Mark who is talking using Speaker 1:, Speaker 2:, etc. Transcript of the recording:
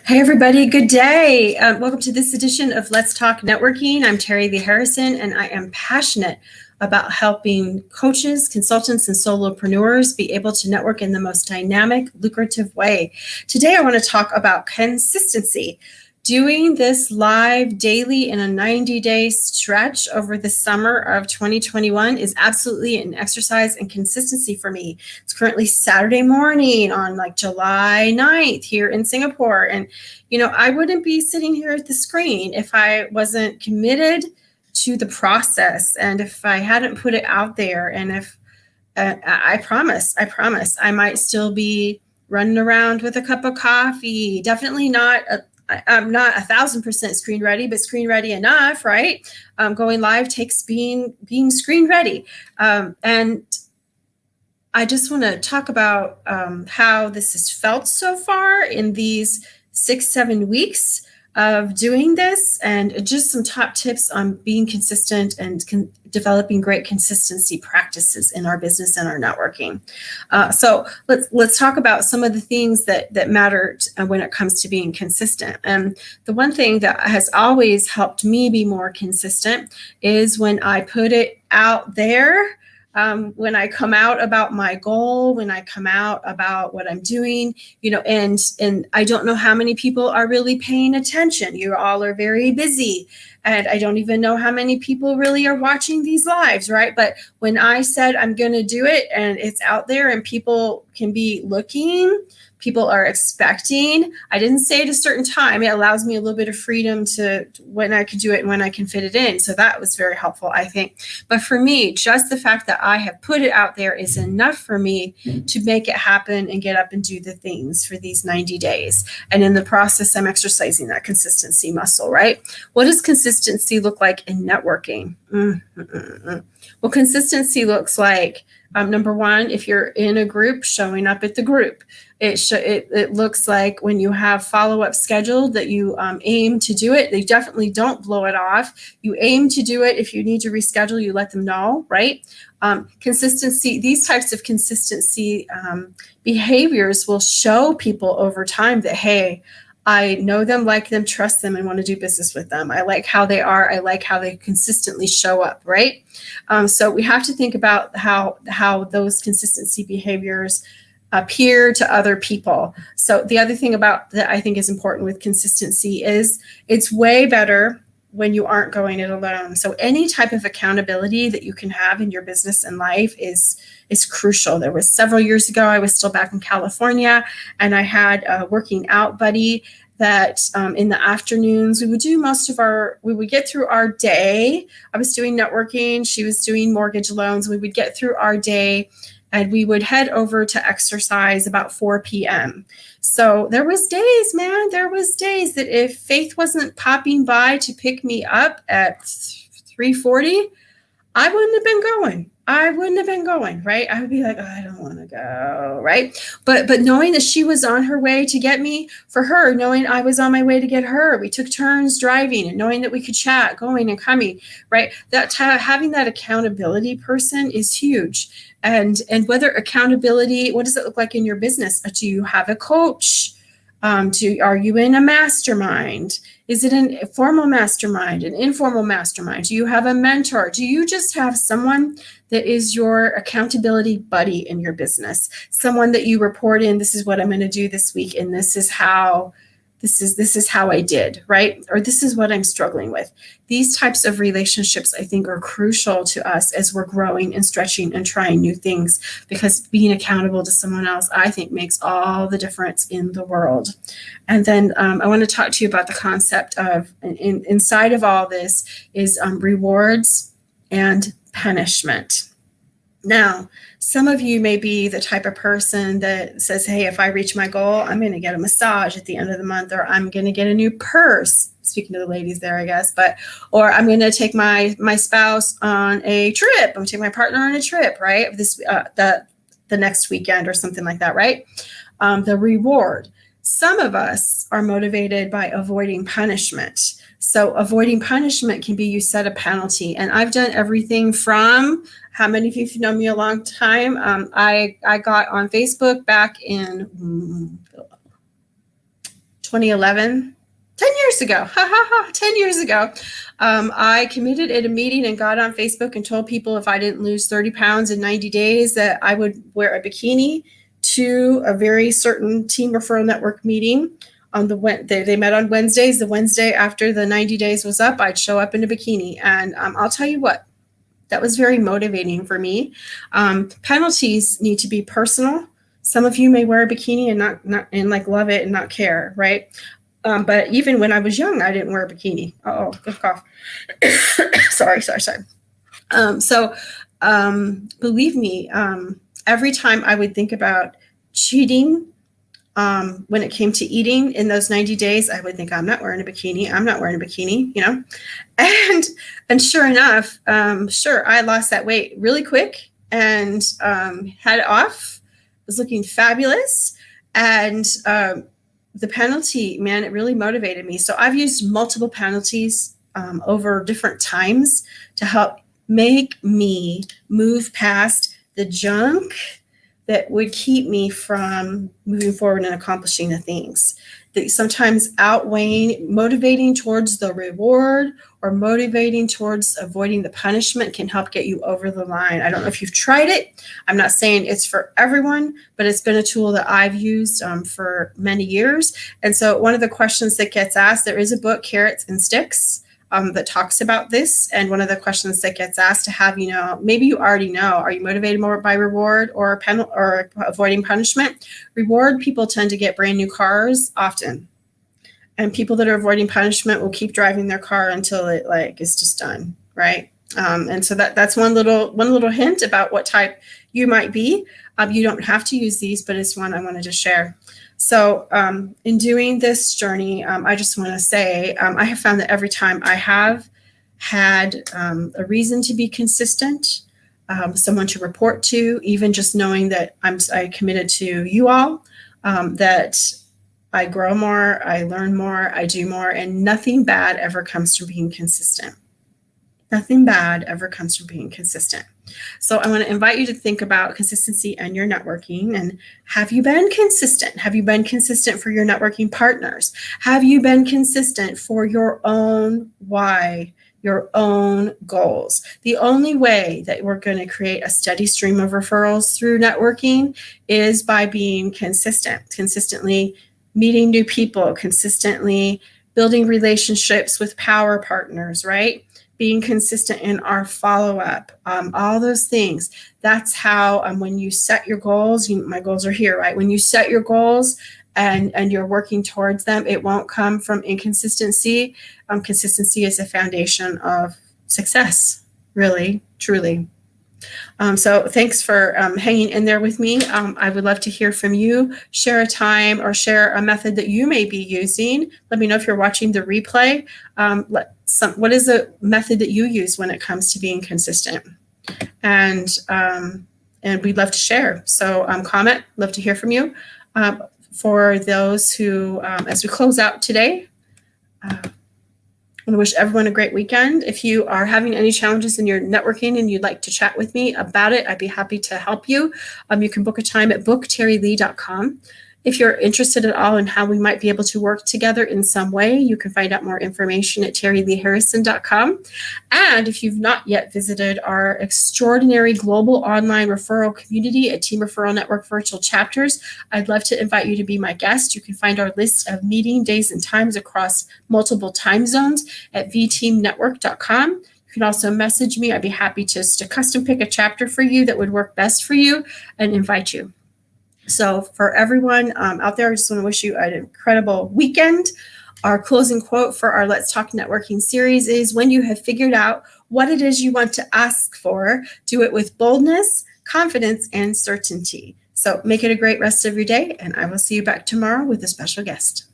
Speaker 1: Hey, everybody. Good day. Welcome to this edition of Let's Talk Networking. I'm Terry V. Harrison, and I am passionate about helping coaches, consultants, and solopreneurs be able to network in the most dynamic, lucrative way. Today, I want to talk about consistency. Doing this live daily in a 90-day stretch over the summer of 2021 is absolutely an exercise in consistency for me. It's currently Saturday morning on July 9th here in Singapore. And, I wouldn't be sitting here at the screen if I wasn't committed to the process and if I hadn't put it out there. And if I promise, I might still be running around with a cup of coffee. Definitely not I'm not 1,000% screen ready, but screen ready enough, right? Going live takes being screen ready. And I just want to talk about how this has felt so far in these 6-7 weeks of doing this, and just some top tips on being consistent and developing great consistency practices in our business and our networking. So let's talk about some of the things that matter when it comes to being consistent. And the one thing that has always helped me be more consistent is when I put it out there. When I come out about my goal, when I come out about what I'm doing, and I don't know how many people are really paying attention. You all are very busy, and I don't even know how many people really are watching these lives, right? But when I said I'm going to do it and it's out there and people can be looking, people are expecting. I didn't say at a certain time. It allows me a little bit of freedom to when I can do it and when I can fit it in. So that was very helpful, I think. But for me, just the fact that I have put it out there is enough for me to make it happen and get up and do the things for these 90 days. And in the process, I'm exercising that consistency muscle, right? What does consistency look like in networking? Well, consistency looks like, number one, if you're in a group, showing up at the group. It looks like when you have follow-up scheduled that you aim to do it. They definitely don't blow it off. You aim to do it. If you need to reschedule, you let them know, right? Consistency, these types of consistency behaviors will show people over time that, hey, I know them, like them, trust them, and want to do business with them. I like how they are. I like how they consistently show up, right? So we have to think about how those consistency behaviors appear to other people. So the other thing about that I think is important with consistency is it's way better when you aren't going it alone. So any type of accountability that you can have in your business and life is crucial. There was several years ago, I was still back in California, and I had a working out buddy that in the afternoons we would get through our day. I was doing networking, she was doing mortgage loans. We would get through our day and we would head over to exercise about 4 p.m. So there was days that if Faith wasn't popping by to pick me up at 3:40, I wouldn't have been going, right? I would be like, oh, I don't want to go, right? But knowing that she was on her way to get me, for her, knowing I was on my way to get her, we took turns driving, and knowing that we could chat, going and coming, right? Having that accountability person is huge. And whether accountability, what does it look like in your business? Do you have a coach? Are you in a mastermind? Is it a formal mastermind, an informal mastermind? Do you have a mentor? Do you just have someone that is your accountability buddy in your business? Someone that you report in, this is what I'm going to do this week, and this is how I did, right? Or this is what I'm struggling with. These types of relationships, I think, are crucial to us as we're growing and stretching and trying new things, because being accountable to someone else, I think, makes all the difference in the world. And then I want to talk to you about the concept of, inside of all this is rewards and punishment. Now, some of you may be the type of person that says, hey, if I reach my goal, I'm going to get a massage at the end of the month, or I'm going to get a new purse. Speaking to the ladies there, I guess, or I'm going to take my spouse on a trip. I'm going to take my partner on a trip, right? The next weekend or something like that, right? The reward. Some of us are motivated by avoiding punishment. So avoiding punishment can be you set a penalty. And I've done everything from, how many of you have known me a long time? I got on Facebook back in 2011, 10 years ago, 10 years ago, I committed at a meeting and got on Facebook and told people if I didn't lose 30 pounds in 90 days that I would wear a bikini to a very certain Team Referral Network meeting. They met on Wednesdays. The Wednesday after the 90 days was up, I'd show up in a bikini. And I'll tell you what, that was very motivating for me. Penalties need to be personal. Some of you may wear a bikini and not and like love it and not care, right? But even when I was young, I didn't wear a bikini. Good cough. sorry. Believe me, every time I would think about cheating, when it came to eating in those 90 days, I would think, I'm not wearing a bikini, you know? And sure enough, I lost that weight really quick and had it off, was looking fabulous. And the penalty, man, it really motivated me. So I've used multiple penalties over different times to help make me move past the junk that would keep me from moving forward and accomplishing the things that sometimes motivating towards the reward or motivating towards avoiding the punishment can help get you over the line. I don't know if you've tried it. I'm not saying it's for everyone, but it's been a tool that I've used for many years. And so one of the questions that gets asked, there is a book, Carrots and Sticks, that talks about this. And one of the questions that gets asked to have, maybe you already know, are you motivated more by reward or avoiding punishment? Reward, people tend to get brand new cars often. And people that are avoiding punishment will keep driving their car until it is just done, right? And so that's one little hint about what type you might be. You don't have to use these, but it's one I wanted to share. So in doing this journey, I just want to say I have found that every time I have had a reason to be consistent, someone to report to, even just knowing that I committed to you all, that I grow more, I learn more, I do more, and nothing bad ever comes from being consistent. Nothing bad ever comes from being consistent. So I want to invite you to think about consistency and your networking. And have you been consistent? Have you been consistent for your networking partners? Have you been consistent for your own why, your own goals? The only way that we're going to create a steady stream of referrals through networking is by being consistently meeting new people, consistently building relationships with power partners, right? Being consistent in our follow-up, all those things. That's how when you set your goals, my goals are here, right? When you set your goals and you're working towards them, it won't come from inconsistency. Consistency is the foundation of success, really, truly. So thanks for hanging in there with me. I would love to hear from you. Share a time or share a method that you may be using. Let me know if you're watching the replay. What is a method that you use when it comes to being consistent? And we'd love to share. So comment, love to hear from you. For those who, as we close out today, I want to wish everyone a great weekend. If you are having any challenges in your networking and you'd like to chat with me about it, I'd be happy to help you. You can book a time at bookterrylee.com. If you're interested at all in how we might be able to work together in some way, you can find out more information at terryleeharrison.com. And if you've not yet visited our extraordinary global online referral community at Team Referral Network Virtual Chapters, I'd love to invite you to be my guest. You can find our list of meeting days and times across multiple time zones at vteamnetwork.com. You can also message me. I'd be happy to custom pick a chapter for you that would work best for you and invite you. So for everyone out there, I just want to wish you an incredible weekend. Our closing quote for our Let's Talk Networking series is, when you have figured out what it is you want to ask for, do it with boldness, confidence, and certainty. So make it a great rest of your day, and I will see you back tomorrow with a special guest.